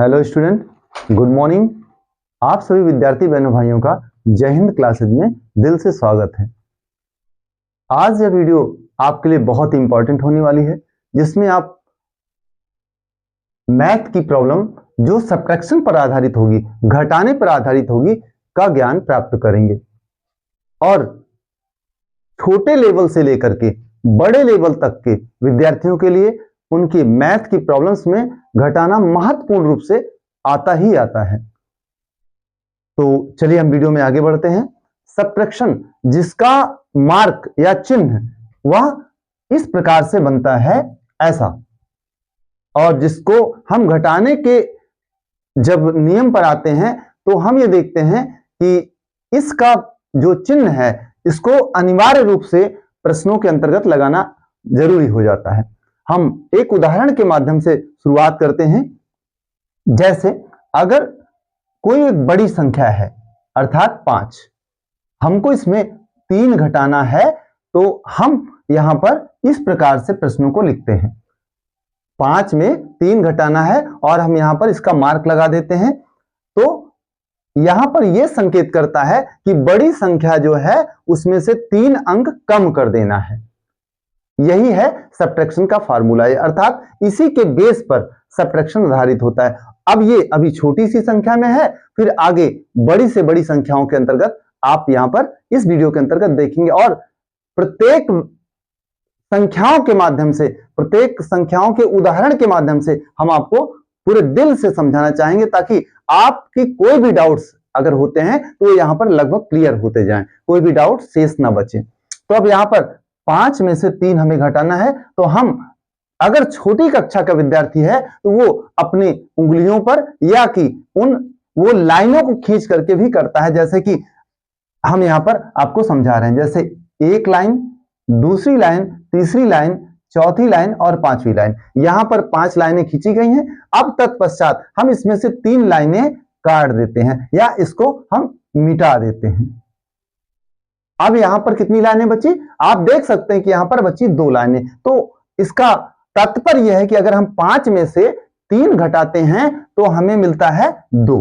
Hello student, good morning. आप सभी विद्यार्थी बहनों भाइयों का जय हिंद क्लासेज में दिल से स्वागत है। आज यह वीडियो आपके लिए बहुत इंपॉर्टेंट होने वाली है, जिसमें आप मैथ की प्रॉब्लम जो सब्ट्रैक्शन पर आधारित होगी, घटाने पर आधारित होगी, का ज्ञान प्राप्त करेंगे। और छोटे लेवल से लेकर के बड़े लेवल तक के विद्यार्थियों के लिए उनकी मैथ की प्रॉब्लम्स में घटाना महत्वपूर्ण रूप से आता ही आता है। तो चलिए हम वीडियो में आगे बढ़ते हैं। सब्ट्रैक्शन जिसका मार्क या चिन्ह वह इस प्रकार से बनता है, ऐसा, और जिसको हम घटाने के जब नियम पर आते हैं तो हम ये देखते हैं कि इसका जो चिन्ह है इसको अनिवार्य रूप से प्रश्नों के अंतर्गत लगाना जरूरी हो जाता है। हम एक उदाहरण के माध्यम से शुरुआत करते हैं। जैसे अगर कोई एक बड़ी संख्या है अर्थात 5, हमको इसमें 3 घटाना है, तो हम यहां पर इस प्रकार से प्रश्नों को लिखते हैं। 5 में 3 घटाना है और हम यहां पर इसका मार्क लगा देते हैं। तो यहां पर यह संकेत करता है कि बड़ी संख्या जो है उसमें से 3 अंक कम कर देना है। यही है सब्ट्रैक्शन का फार्मूला, अर्थात इसी के बेस पर सब्ट्रैक्शन आधारित होता है। अब ये अभी छोटी सी संख्या में है, फिर आगे बड़ी से बड़ी संख्याओं के अंतर्गत आप यहां पर इस वीडियो के अंतर्गत देखेंगे, और प्रत्येक संख्याओं के माध्यम से, प्रत्येक संख्याओं के उदाहरण के माध्यम से हम आपको पूरे दिल से समझाना चाहेंगे, ताकि आपकी कोई भी डाउट्स अगर होते हैं तो यहां पर लगभग क्लियर होते जाएं, कोई भी डाउट शेष ना बचे। तो अब यहां पर 5 में से 3 हमें घटाना है, तो हम अगर छोटी कक्षा का विद्यार्थी है तो वो अपनी उंगलियों पर या कि वो लाइनों को खींच करके भी करता है, जैसे कि हम यहां पर आपको समझा रहे हैं। जैसे एक लाइन, दूसरी लाइन, तीसरी लाइन, चौथी लाइन और पांचवी लाइन, यहां पर 5 लाइनें खींची गई हैं। अब तत्पश्चात हम इसमें से 3 लाइनें काट देते हैं या इसको हम मिटा देते हैं। अब यहां पर कितनी लाइनें बची? आप देख सकते हैं कि यहां पर बची 2 लाइनें। तो इसका तात्पर्य यह है कि अगर हम 5 में से 3 घटाते हैं तो हमें मिलता है 2,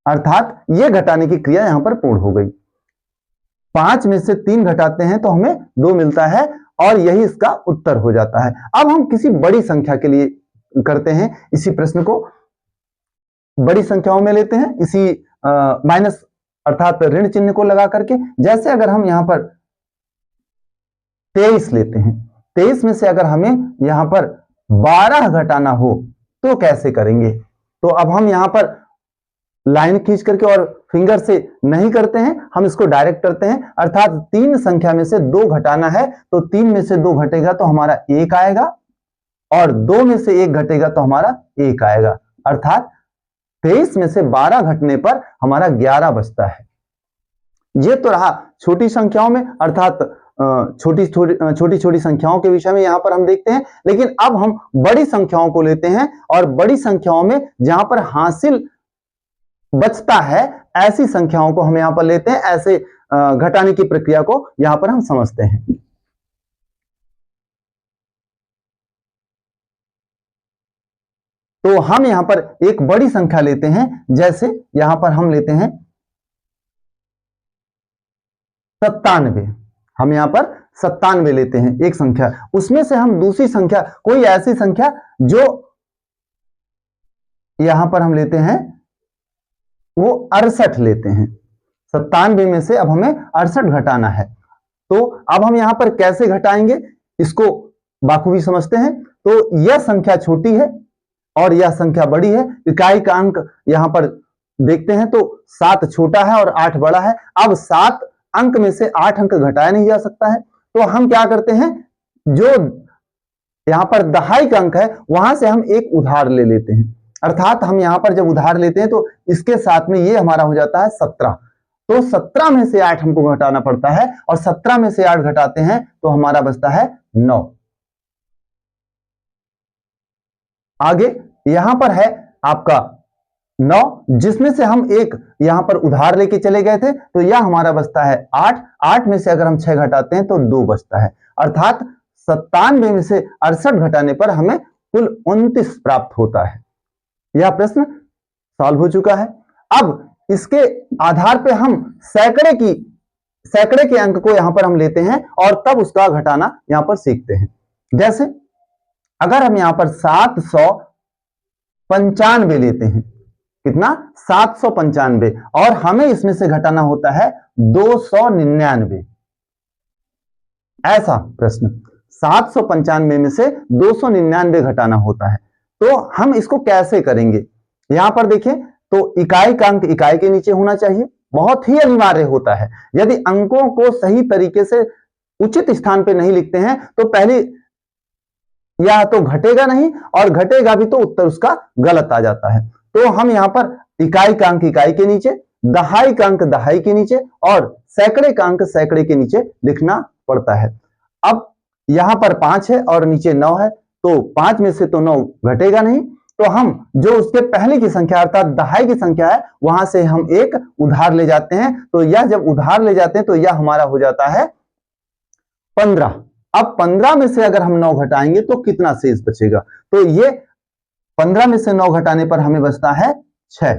अर्थात यह घटाने की क्रिया यहां पर पूर्ण हो गई। 5 में से 3 घटाते हैं तो हमें 2 मिलता है, और यही इसका उत्तर हो जाता है। अब हम किसी बड़ी संख्या के लिए करते हैं इसी प्रश्न को, बड़ी संख्याओं में लेते हैं, इसी माइनस अर्थात ऋण चिन्ह को लगा करके। जैसे अगर हम यहां पर 23 लेते हैं, 23 में से अगर हमें यहां पर 12 घटाना हो तो कैसे करेंगे? तो अब हम यहां पर लाइन खींच करके और फिंगर से नहीं करते हैं, हम इसको डायरेक्ट करते हैं। अर्थात 3 संख्या में से 2 घटाना है, तो 3 में से 2 घटेगा तो हमारा 1 आएगा, और 2 में से 1 घटेगा तो हमारा 1 आएगा। अर्थात 23 में से 12 घटने पर हमारा 11 बचता है। ये तो रहा छोटी संख्याओं में, अर्थात छोटी छोटी संख्याओं के विषय में यहां पर हम देखते हैं। लेकिन अब हम बड़ी संख्याओं को लेते हैं, और बड़ी संख्याओं में जहां पर हासिल बचता है ऐसी संख्याओं को हम यहां पर लेते हैं। ऐसे घटाने की प्रक्रिया को यहां पर हम समझते हैं। तो हम यहां पर एक बड़ी संख्या लेते हैं, जैसे यहां पर हम लेते हैं 97। हम यहां पर 97 लेते हैं एक संख्या, उसमें से हम दूसरी संख्या, कोई ऐसी संख्या जो यहां पर हम लेते हैं वो 68 लेते हैं। 97 में से अब हमें 68 घटाना है। तो अब हम यहां पर कैसे घटाएंगे इसको बाखूबी समझते हैं। तो यह संख्या छोटी है और यह संख्या बड़ी है। इकाई का अंक यहां पर देखते हैं तो 7 छोटा है और 8 बड़ा है। अब 7 अंक में से 8 अंक घटाया नहीं जा सकता है, तो हम क्या करते हैं, जो यहां पर दहाई का अंक है वहां से हम एक उधार ले लेते हैं। अर्थात हम यहां पर जब उधार लेते हैं तो इसके साथ में ये हमारा हो जाता है 17। तो 17 में से 8 हमको घटाना पड़ता है, और 17 में से 8 घटाते हैं तो हमारा बचता है 9। आगे यहां पर है आपका 9, जिसमें से हम एक यहां पर उधार लेके चले गए थे, तो यह हमारा बचता है 8। 8 में से अगर हम 6 घटाते हैं तो 2 बचता है। अर्थात 97 में से 68 घटाने पर हमें कुल 29 प्राप्त होता है। यह प्रश्न सॉल्व हो चुका है। अब इसके आधार पे हम सैकड़े के अंक को यहां पर हम लेते हैं और तब उसका घटाना यहां पर सीखते हैं। जैसे अगर हम यहां पर 795 लेते हैं, कितना 795, और हमें इसमें से घटाना होता है 299। ऐसा प्रश्न 795 में से 299 घटाना होता है, तो हम इसको कैसे करेंगे? यहां पर देखिए, तो इकाई का अंक इकाई के नीचे होना चाहिए, बहुत ही अनिवार्य होता है। यदि अंकों को सही तरीके से उचित स्थान पे नहीं लिखते हैं तो पहले या तो घटेगा नहीं, और घटेगा भी तो उत्तर उसका गलत आ जाता है। तो हम यहां पर इकाई का अंक इकाई के नीचे, दहाई का अंक दहाई के नीचे और सैकड़े का अंक सैकड़े के नीचे लिखना पड़ता है। अब यहां पर 5 है और नीचे 9 है, तो 5 में से तो 9 घटेगा नहीं, तो हम जो उसके पहले की संख्या अर्थात दहाई की संख्या है वहां से हम एक उधार ले जाते हैं। तो यह जब उधार ले जाते हैं तो यह हमारा हो जाता है 15। अब 15 में से अगर हम 9 घटाएंगे तो कितना शेष बचेगा? तो ये 15 में से 9 घटाने पर हमें बचता है 6।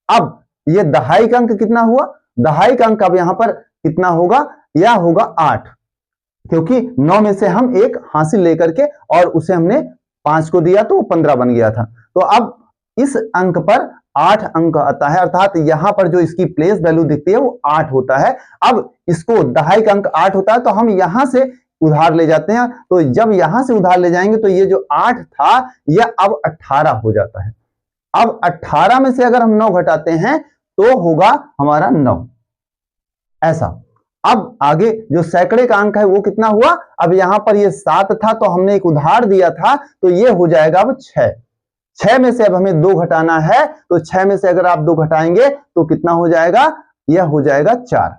अब ये दहाई का अंक कितना हुआ? दहाई का अंक अब यहां पर कितना होगा? यह होगा 8, क्योंकि 9 में से हम एक हासिल लेकर के और उसे हमने 5 को दिया तो वो 15 बन गया था। तो अब इस अंक पर 8 अंक आता है, अर्थात यहां पर जो इसकी प्लेस वैल्यू दिखती है वो 8 होता है। अब इसको दहाई का अंक 8 होता है तो हम यहां से उधार ले जाते हैं, तो जब यहां से उधार ले जाएंगे तो ये जो 8 था यह अब 18 हो जाता है। अब 18 में से अगर हम 9 घटाते हैं तो होगा हमारा 9। ऐसा। अब आगे जो सैकड़े का अंक है वो कितना हुआ? अब यहां पर ये 7 था तो हमने एक उधार दिया था, तो ये हो जाएगा अब 6। 6 में से अब हमें 2 घटाना है, तो 6 में से अगर आप 2 घटाएंगे तो कितना हो जाएगा? यह हो जाएगा 4।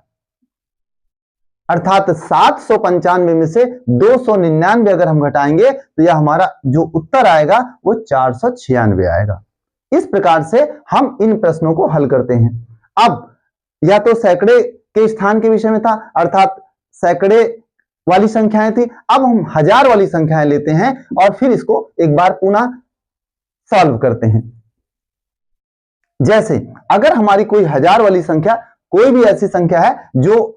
अर्थात 795 में से 299 अगर हम घटाएंगे तो यह हमारा जो उत्तर आएगा वो 496 आएगा। इस प्रकार से हम इन प्रश्नों को हल करते हैं। अब या तो सैकड़े के स्थान के विषय में था, अर्थात सैकड़े वाली संख्याएं थी। अब हम हजार वाली संख्याएं लेते हैं और फिर इसको एक बार पुनः सॉल्व करते हैं। जैसे अगर हमारी कोई हजार वाली संख्या, कोई भी ऐसी संख्या है जो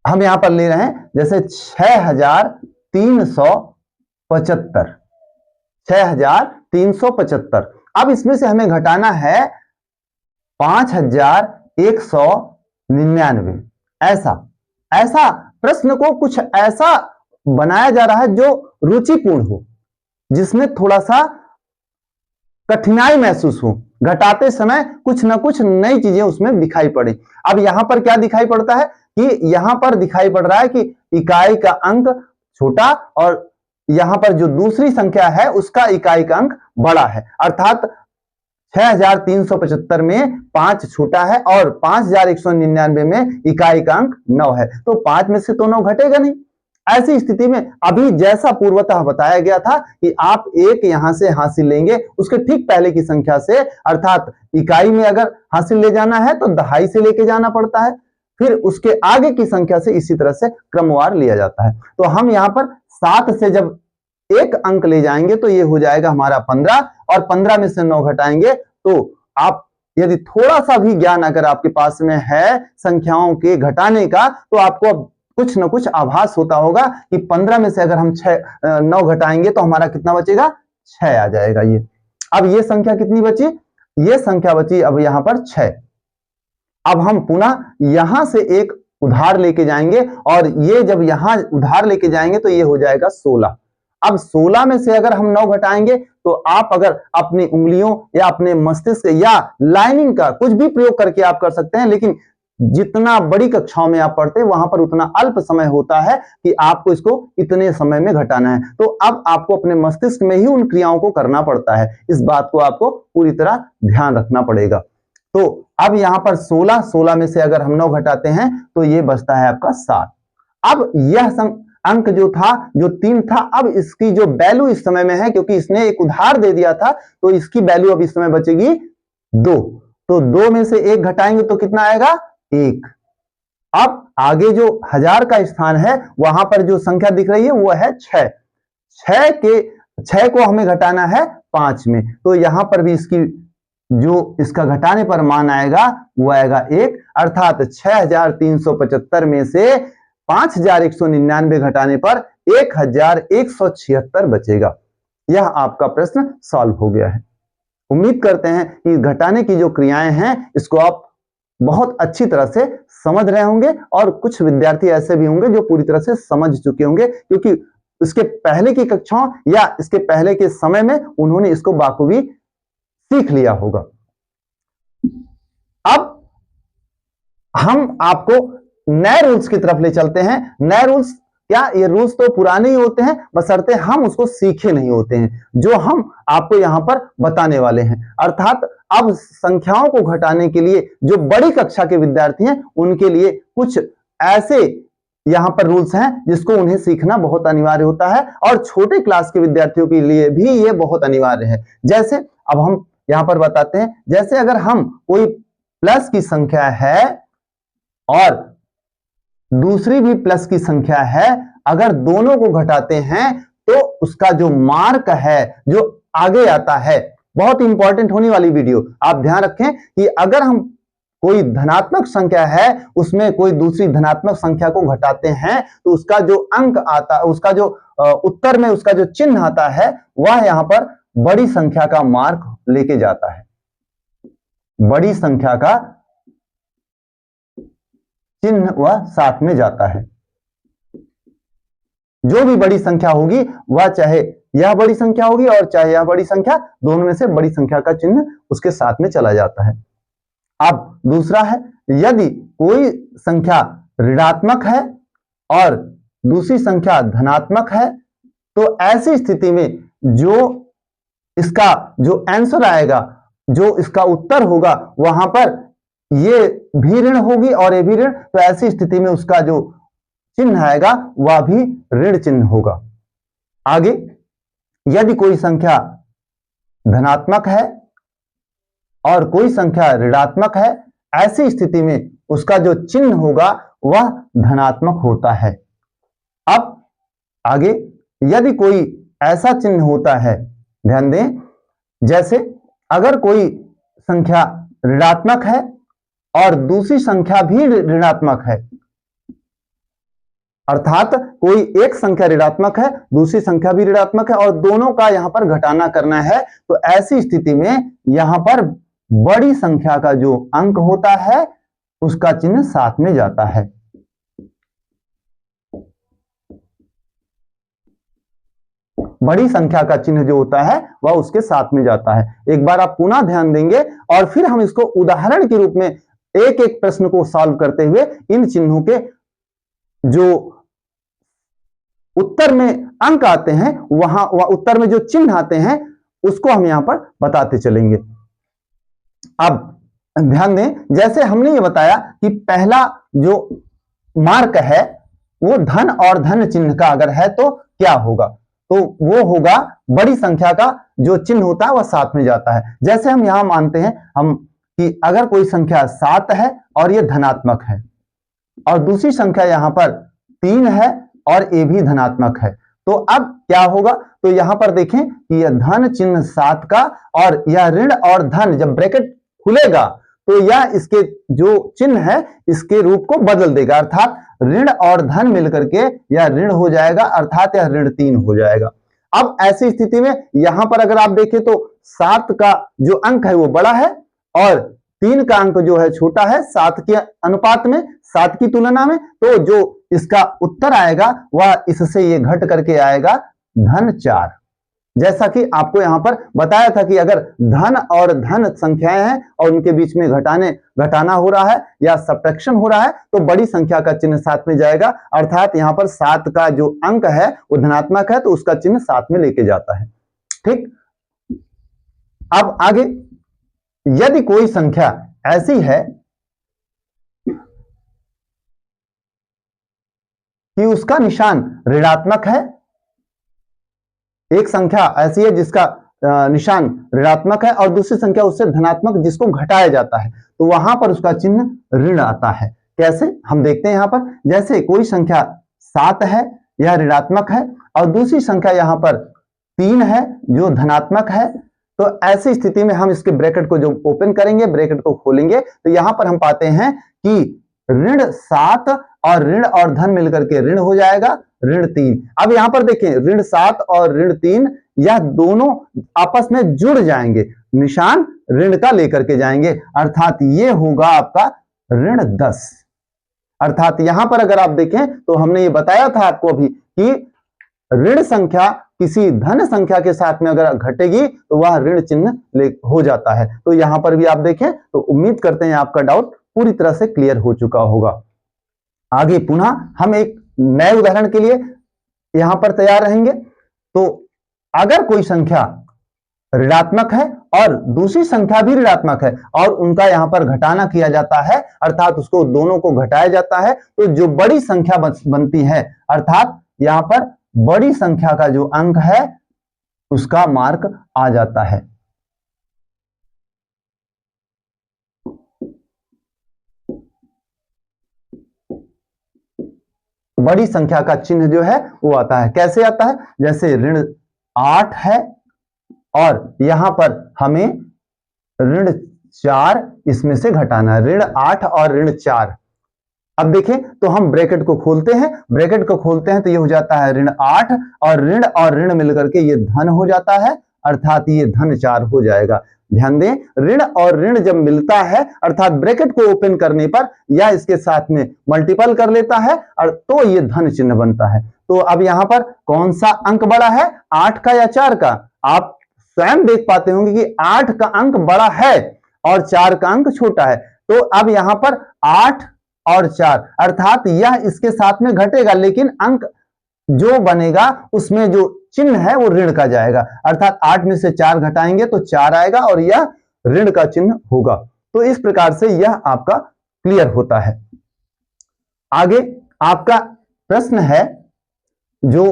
हम यहां पर ले रहे हैं, जैसे 6375, 6375। अब इसमें से हमें घटाना है 5199। ऐसा प्रश्न को कुछ ऐसा बनाया जा रहा है जो रुचिपूर्ण हो, जिसमें थोड़ा सा कठिनाई महसूस हो, घटाते समय कुछ ना कुछ नई चीजें उसमें दिखाई पड़े। अब यहां पर क्या दिखाई पड़ता है कि यहां पर दिखाई पड़ रहा है कि इकाई का अंक छोटा और यहां पर जो दूसरी संख्या है उसका इकाई का अंक बड़ा है, अर्थात 6375 में 5 छोटा है और 5199 में इकाई का अंक 9 है, तो 5 में से तो 9 घटेगा नहीं। ऐसी स्थिति में अभी जैसा पूर्वतः बताया गया था कि आप एक यहां से हासिल लेंगे उसके ठीक पहले की संख्या से, अर्थात इकाई में अगर हासिल ले जाना है तो दहाई से लेके जाना पड़ता है, फिर उसके आगे की संख्या से इसी तरह से क्रमवार लिया जाता है। तो हम यहां पर 7 से जब एक अंक ले जाएंगे तो ये हो जाएगा हमारा 15, और 15 में से 9 घटाएंगे तो आप यदि थोड़ा सा भी ज्ञान अगर आपके पास में है संख्याओं के घटाने का, तो आपको अब कुछ ना कुछ आभास होता होगा कि 15 में से अगर हम 9 घटाएंगे तो हमारा कितना बचेगा? 6 आ जाएगा। ये अब ये संख्या कितनी बची? ये संख्या बची अब यहां पर 6। अब हम पुनः यहां से एक उधार लेके जाएंगे और ये जब यहां उधार लेके जाएंगे तो ये हो जाएगा 16। अब 16 में से अगर हम 9 घटाएंगे तो आप अगर अपनी उंगलियों या अपने मस्तिष्क या लाइनिंग का कुछ भी प्रयोग करके आप कर सकते हैं, लेकिन जितना बड़ी कक्षाओं में आप पढ़ते हैं वहां पर उतना अल्प समय होता है कि आपको इसको इतने समय में घटाना है। तो अब आपको अपने मस्तिष्क में ही उन क्रियाओं को करना पड़ता है, इस बात को आपको पूरी तरह ध्यान रखना पड़ेगा। तो अब यहां पर 16 में से अगर हम 9 घटाते हैं तो ये बचता है आपका 7। अब यह अंक जो था, जो 3 था, अब इसकी जो वैल्यू इस समय में है, क्योंकि इसने एक उधार दे दिया था तो इसकी वैल्यू अब इस समय बचेगी 2। तो 2 में से 1 घटाएंगे तो कितना आएगा? 1। अब आगे जो हजार का स्थान है वहां पर जो संख्या दिख रही है वो है 6। 6 को हमें घटाना है 5 में, तो यहां पर भी इसकी जो इसका घटाने पर मान आएगा वो आएगा 1, अर्थात 6375 में से 5199 घटाने पर 1176 बचेगा। यह आपका प्रश्न सॉल्व हो गया है। उम्मीद करते हैं कि घटाने की जो क्रियाएं हैं इसको आप बहुत अच्छी तरह से समझ रहे होंगे, और कुछ विद्यार्थी ऐसे भी होंगे जो पूरी तरह से समझ चुके होंगे, क्योंकि इसके पहले की कक्षाओं या इसके पहले के समय में उन्होंने इसको बाखूबी सीख लिया होगा। अब हम आपको नए रूल्स की तरफ ले चलते हैं। नए रूल्स क्या, ये रूल्स तो पुराने ही होते हैं, बशर्ते हम उसको सीखे नहीं होते हैं, जो हम आपको यहां पर बताने वाले हैं। अर्थात अब संख्याओं को घटाने के लिए जो बड़ी कक्षा के विद्यार्थी हैं उनके लिए कुछ ऐसे यहां पर रूल्स हैं जिसको उन्हें सीखना बहुत अनिवार्य होता है, और छोटे क्लास के विद्यार्थियों के लिए भी ये बहुत अनिवार्य है। जैसे अब हम यहां पर बताते हैं, जैसे अगर हम कोई प्लस की संख्या है और दूसरी भी प्लस की संख्या है, अगर दोनों को घटाते हैं तो उसका जो मार्क है जो आगे आता है, बहुत इंपॉर्टेंट होने वाली वीडियो, आप ध्यान रखें कि अगर हम कोई धनात्मक संख्या है उसमें कोई दूसरी धनात्मक संख्या को घटाते हैं तो उसका जो अंक आता है, उसका जो उत्तर में उसका जो चिन्ह आता है वह यहां पर बड़ी संख्या का मार्क लेके जाता है। बड़ी संख्या का चिन्ह वह साथ में जाता है। जो भी बड़ी संख्या होगी वह चाहे यह बड़ी संख्या होगी और चाहे यह बड़ी संख्या, दोनों में से बड़ी संख्या का चिन्ह उसके साथ में चला जाता है। अब दूसरा है, यदि कोई संख्या ऋणात्मक है और दूसरी संख्या धनात्मक है तो ऐसी स्थिति में जो इसका जो आंसर आएगा, जो इसका उत्तर होगा, वहां पर ये भी ऋण होगी और ये भी ऋण, तो ऐसी स्थिति में उसका जो चिन्ह आएगा वह भी ऋण चिन्ह होगा। आगे, यदि कोई संख्या धनात्मक है और कोई संख्या ऋणात्मक है, ऐसी स्थिति में उसका जो चिन्ह होगा वह धनात्मक होता है। अब आगे, यदि कोई ऐसा चिन्ह होता है, ध्यान दें, जैसे अगर कोई संख्या ऋणात्मक है और दूसरी संख्या भी ऋणात्मक है, अर्थात कोई एक संख्या ऋणात्मक है दूसरी संख्या भी ऋणात्मक है और दोनों का यहां पर घटाना करना है, तो ऐसी स्थिति में यहां पर बड़ी संख्या का जो अंक होता है उसका चिन्ह साथ में जाता है। बड़ी संख्या का चिन्ह जो होता है वह उसके साथ में जाता है। एक बार आप पुनः ध्यान देंगे और फिर हम इसको उदाहरण के रूप में एक एक प्रश्न को सॉल्व करते हुए इन चिन्हों के जो उत्तर में अंक आते हैं, वहां उत्तर में जो चिन्ह आते हैं उसको हम यहां पर बताते चलेंगे। अब ध्यान दें, जैसे हमने ये बताया कि पहला जो मार्क है वो धन और धन चिन्ह का अगर है तो क्या होगा, तो वो होगा बड़ी संख्या का जो चिन्ह होता है वह साथ में जाता है। जैसे हम यहां मानते हैं हम कि अगर कोई संख्या 7 है और ये धनात्मक है और दूसरी संख्या यहां पर 3 है और ये भी धनात्मक है, तो अब क्या होगा, तो यहां पर देखें कि यह धन चिन्ह 7 का और यह ऋण और धन, जब ब्रैकेट खुलेगा तो यह इसके जो चिन्ह है इसके रूप को बदल देगा, अर्थात ऋण और धन मिलकर के यह ऋण हो जाएगा, अर्थात यह ऋण 3 हो जाएगा। अब ऐसी स्थिति में यहां पर अगर आप देखें तो 7 का जो अंक है वो बड़ा है और 3 का अंक जो है छोटा है, 7 के अनुपात में, 7 की तुलना में, तो जो इसका उत्तर आएगा वह इससे ये घट करके आएगा धन 4। जैसा कि आपको यहां पर बताया था कि अगर धन और धन संख्याएं हैं और उनके बीच में घटाना हो रहा है या सब्ट्रैक्शन हो रहा है तो बड़ी संख्या का चिन्ह साथ में जाएगा, अर्थात यहां पर 7 का जो अंक है वो धनात्मक है तो उसका चिन्ह साथ में लेके जाता है। ठीक, अब आगे, यदि कोई संख्या ऐसी है कि उसका निशान ऋणात्मक है, एक संख्या ऐसी है जिसका निशान ऋणात्मक है और दूसरी संख्या उससे धनात्मक जिसको घटाया जाता है, तो वहां पर उसका चिन्ह ऋण आता है। कैसे, हम देखते हैं यहां पर, जैसे कोई संख्या 7 है, यह ऋणात्मक है और दूसरी संख्या यहां पर 3 है जो धनात्मक है। तो ऐसी स्थिति में हम इसके ब्रैकेट को जो ओपन करेंगे, ब्रैकेट को खोलेंगे, तो यहां पर हम पाते हैं कि ऋण 7 और ऋण और धन मिलकर के ऋण हो जाएगा ऋण 3। अब यहां पर देखें ऋण 7 और ऋण 3 यह दोनों आपस में जुड़ जाएंगे, निशान ऋण का लेकर के जाएंगे, अर्थात ये होगा आपका ऋण 10। अर्थात यहां पर अगर आप देखें तो हमने ये बताया था आपको अभी कि ऋण संख्या किसी धन संख्या के साथ में अगर घटेगी तो वह ऋण चिन्ह हो जाता है। तो यहां पर भी आप देखें तो उम्मीद करते हैं आपका डाउट पूरी तरह से क्लियर हो चुका होगा। आगे पुनः हम एक नए उदाहरण के लिए यहां पर तैयार रहेंगे। तो अगर कोई संख्या ऋणात्मक है और दूसरी संख्या भी ऋणात्मक है और उनका यहां पर घटाना किया जाता है, अर्थात उसको दोनों को घटाया जाता है, तो जो बड़ी संख्या बनती है, अर्थात यहां पर बड़ी संख्या का जो अंक है उसका मार्क आ जाता है। बड़ी संख्या का चिन्ह जो है वो आता है। कैसे आता है? जैसे ऋण 8 है और यहां पर हमें ऋण 4 इसमें से घटाना है, ऋण 8 और ऋण 4। अब देखें तो हम ब्रैकेट को खोलते हैं, ब्रैकेट को खोलते हैं तो ये हो जाता है ऋण 8 और ऋण मिलकर के ये धन हो जाता है, अर्थात ये धन 4 हो जाएगा। ध्यान दें, ऋण और ऋण जब मिलता है अर्थात ब्रैकेट को ओपन करने पर या इसके साथ में मल्टीपल कर लेता है और तो ये धन चिन्ह बनता है। तो अब यहां पर कौन सा अंक बड़ा है, 8 का या 4 का? आप स्वयं देख पाते होंगे कि 8 का अंक बड़ा है और 4 का अंक छोटा है। तो अब यहां पर 8 और 4 अर्थात यह इसके साथ में घटेगा, लेकिन अंक जो बनेगा उसमें जो चिन्ह है वो ऋण का जाएगा, अर्थात 8 में से 4 घटाएंगे तो 4 आएगा और यह ऋण का चिन्ह होगा। तो इस प्रकार से यह आपका क्लियर होता है। आगे आपका प्रश्न है जो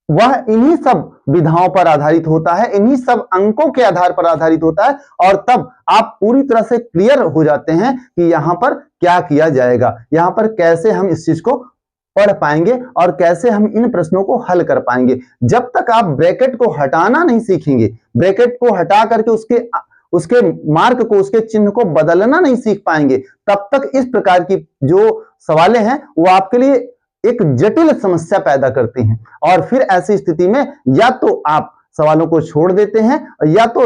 वह इन्हीं सब विधाओं पर आधारित होता है, इन्हीं सब अंकों के आधार पर आधारित होता है और तब आप पूरी तरह से क्लियर हो जाते हैं कि यहां पर क्या किया जाएगा, यहां पर कैसे हम इस चीज को पढ़ पाएंगे और कैसे हम इन प्रश्नों को हल कर पाएंगे। जब तक आप ब्रैकेट को हटाना नहीं सीखेंगे, ब्रैकेट को हटा करके उसके मार्क को, उसके चिन्ह को बदलना नहीं सीख पाएंगे, तब तक इस प्रकार की जो सवालें हैं वो आपके लिए एक जटिल समस्या पैदा करती हैं और फिर ऐसी स्थिति में या तो आप सवालों को छोड़ देते हैं या तो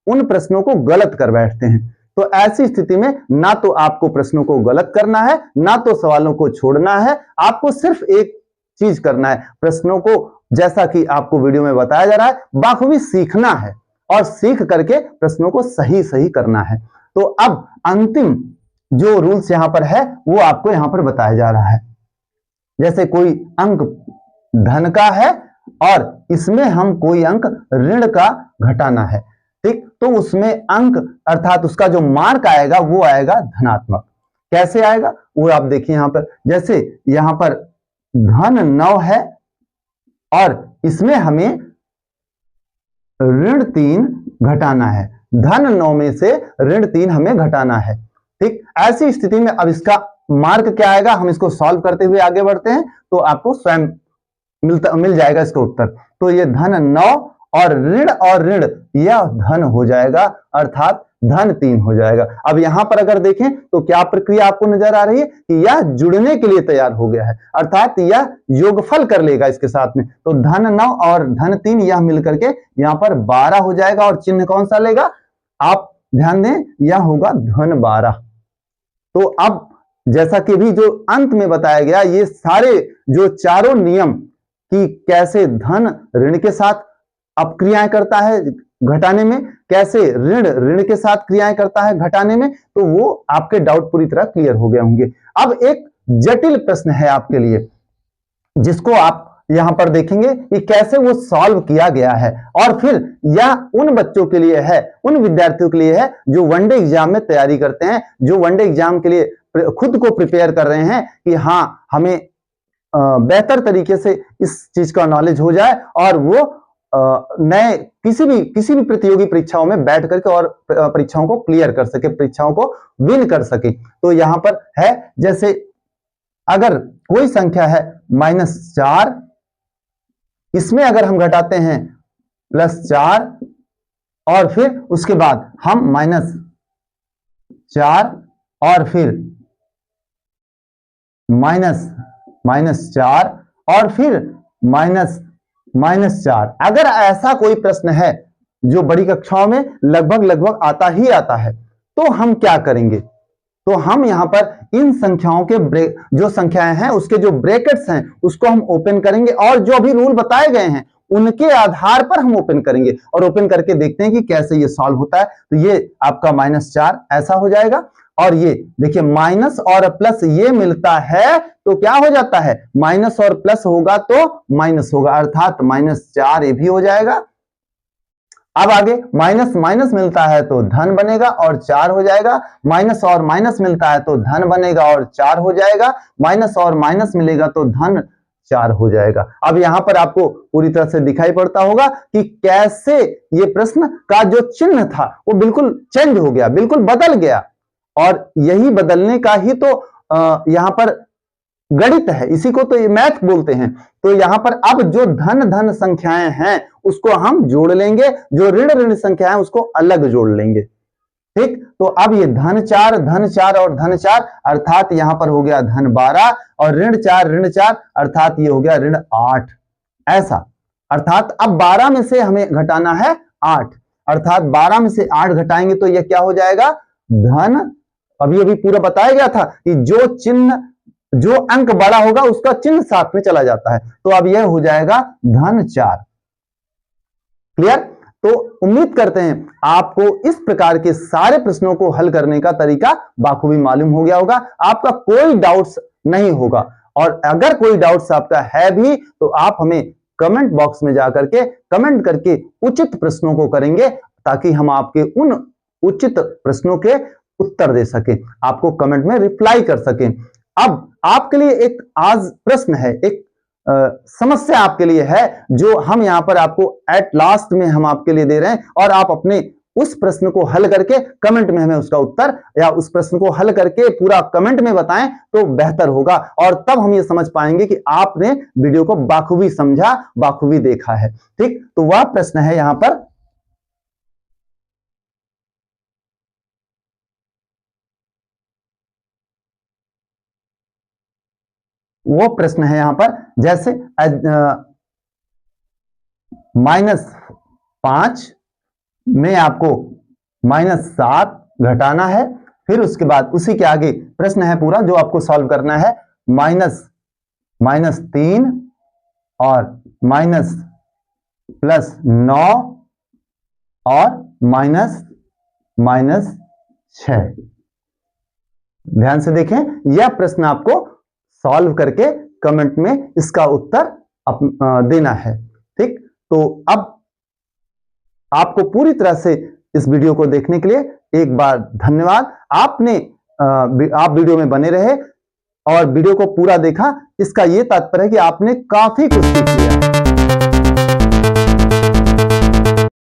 उन प्रश्नों को गलत कर बैठते हैं। तो ऐसी स्थिति में ना तो आपको प्रश्नों को गलत करना है, ना तो सवालों को छोड़ना है, आपको सिर्फ एक चीज करना है, प्रश्नों को जैसा कि आपको वीडियो में बताया जा रहा है बाखूबी सीखना है और सीख करके प्रश्नों को सही सही करना है। तो अब अंतिम जो रूल्स यहां पर है वो आपको यहां पर बताया जा रहा है। जैसे कोई अंक धन का है और इसमें हम कोई अंक ऋण का घटाना है, ठीक, तो उसमें अंक अर्थात उसका जो मार्क आएगा वो आएगा धनात्मक। कैसे आएगा वो आप देखिए यहां पर, जैसे यहां पर धन 9 है और इसमें हमें ऋण 3 घटाना है, धन 9 में से ऋण 3 हमें घटाना है, ठीक। ऐसी स्थिति में अब इसका मार्क क्या आएगा, हम इसको सॉल्व करते हुए आगे बढ़ते हैं तो आपको स्वयं मिल जाएगा इसका उत्तर। तो ये धन 9 और ऋण यह धन हो जाएगा, अर्थात धन 3 हो जाएगा। अब यहां पर अगर देखें तो क्या प्रक्रिया आपको नजर आ रही है कि यह जुड़ने के लिए तैयार हो गया है, अर्थात यह योगफल कर लेगा इसके साथ में। तो धन 9 और धन 3 यह मिलकर के यहां पर 12 हो जाएगा और चिन्ह कौन सा लेगा, आप ध्यान दें, यह होगा धन 12। तो अब जैसा कि भी जो अंत में बताया गया, ये सारे जो चारों नियम कि कैसे धन ऋण के साथ अब क्रियाएं करता है घटाने में, कैसे ऋण के साथ क्रियाएं करता है घटाने में, तो वो आपके डाउट पूरी तरह क्लियर हो गए होंगे। अब एक जटिल प्रश्न है आपके लिए जिसको आप यहां पर देखेंगे कि कैसे वो सॉल्व किया गया है और फिर यह उन बच्चों के लिए है, उन विद्यार्थियों के लिए है जो वनडे एग्जाम में तैयारी करते हैं, जो वनडे एग्जाम के लिए खुद को प्रिपेयर कर रहे हैं कि हाँ हमें बेहतर तरीके से इस चीज का नॉलेज हो जाए और वो नए किसी भी प्रतियोगी परीक्षाओं में बैठ करके और परीक्षाओं को क्लियर कर सके, परीक्षाओं को विन कर सके। तो यहां पर है, जैसे अगर कोई संख्या है -4, इसमें अगर हम घटाते हैं +4 और फिर उसके बाद हम -4 और फिर -4 और फिर -4। अगर ऐसा कोई प्रश्न है जो बड़ी कक्षाओं में लगभग आता ही आता है, तो हम क्या करेंगे? तो हम यहां पर इन संख्याओं के जो संख्याएं हैं उसके जो ब्रैकेट्स हैं उसको हम ओपन करेंगे और जो अभी रूल बताए गए हैं उनके आधार पर हम ओपन करेंगे और ओपन करके देखते हैं कि कैसे ये सॉल्व होता है। तो ये आपका -4 ऐसा हो जाएगा और ये देखिए माइनस और प्लस ये मिलता है तो क्या हो जाता है? माइनस और प्लस होगा तो माइनस होगा, अर्थात -4 ये भी हो जाएगा। अब आगे माइनस माइनस मिलता है तो धन बनेगा और 4 हो जाएगा, माइनस और माइनस मिलता है तो धन बनेगा और 4 हो जाएगा, माइनस और माइनस मिलेगा तो धन 4 हो जाएगा। अब यहां पर आपको पूरी तरह से दिखाई पड़ता होगा कि कैसे ये प्रश्न का जो चिन्ह था वो बिल्कुल चेंज हो गया, बिल्कुल बदल गया। और यही बदलने का ही तो यहां पर गणित है, इसी को तो ये मैथ बोलते हैं। तो यहां पर अब जो धन धन संख्याएं हैं उसको हम जोड़ लेंगे, जो ऋण ऋण संख्याएं उसको अलग जोड़ लेंगे। ठीक, तो अब ये धन 4 और धन 4 अर्थात यहां पर हो गया धन 12 और ऋण 4 अर्थात ये हो गया ऋण 8। ऐसा अर्थात अब 12 में से हमें घटाना है 8, अर्थात 12 में से 8 घटाएंगे तो यह क्या हो जाएगा? धन। अभी पूरा बताया गया था कि जो अंक बड़ा होगा उसका चिन्ह साथ में चला जाता है, तो अब यह हो जाएगा धन 4। क्लियर? तो उम्मीद करते हैं आपको इस प्रकार के सारे प्रश्नों को हल करने का तरीका बाखूबी मालूम हो गया होगा, आपका कोई डाउट्स नहीं होगा। और अगर कोई डाउट्स आपका है भी तो आप हमें कमेंट बॉक्स में जाकर के कमेंट करके उचित प्रश्नों को करेंगे ताकि हम आपके उन उचित प्रश्नों के उत्तर दे सकें, आपको कमेंट में रिप्लाई कर सकें। अब आपके लिए एक आज प्रश्न है, एक समस्या आपके लिए है जो हम यहां पर आपको एट लास्ट में हम आपके लिए दे रहे हैं और आप अपने उस प्रश्न को हल करके कमेंट में हमें उसका उत्तर या उस प्रश्न को हल करके पूरा कमेंट में बताएं तो बेहतर होगा और तब हम ये समझ पाएंगे कि आपने वीडियो को बाखूबी समझा, बाखूबी देखा है। ठीक, तो वह प्रश्न है यहां पर वो प्रश्न है यहां पर जैसे -5 में आपको -7 घटाना है, फिर उसके बाद उसी के आगे प्रश्न है पूरा जो आपको सॉल्व करना है -3 और -9 और -6। ध्यान से देखें, यह प्रश्न आपको सॉल्व करके कमेंट में इसका उत्तर देना है। ठीक, तो अब आपको पूरी तरह से इस वीडियो को देखने के लिए एक बार धन्यवाद। आप वीडियो में बने रहे और वीडियो को पूरा देखा, इसका यह तात्पर्य है कि आपने काफी कुछ सीख लिया।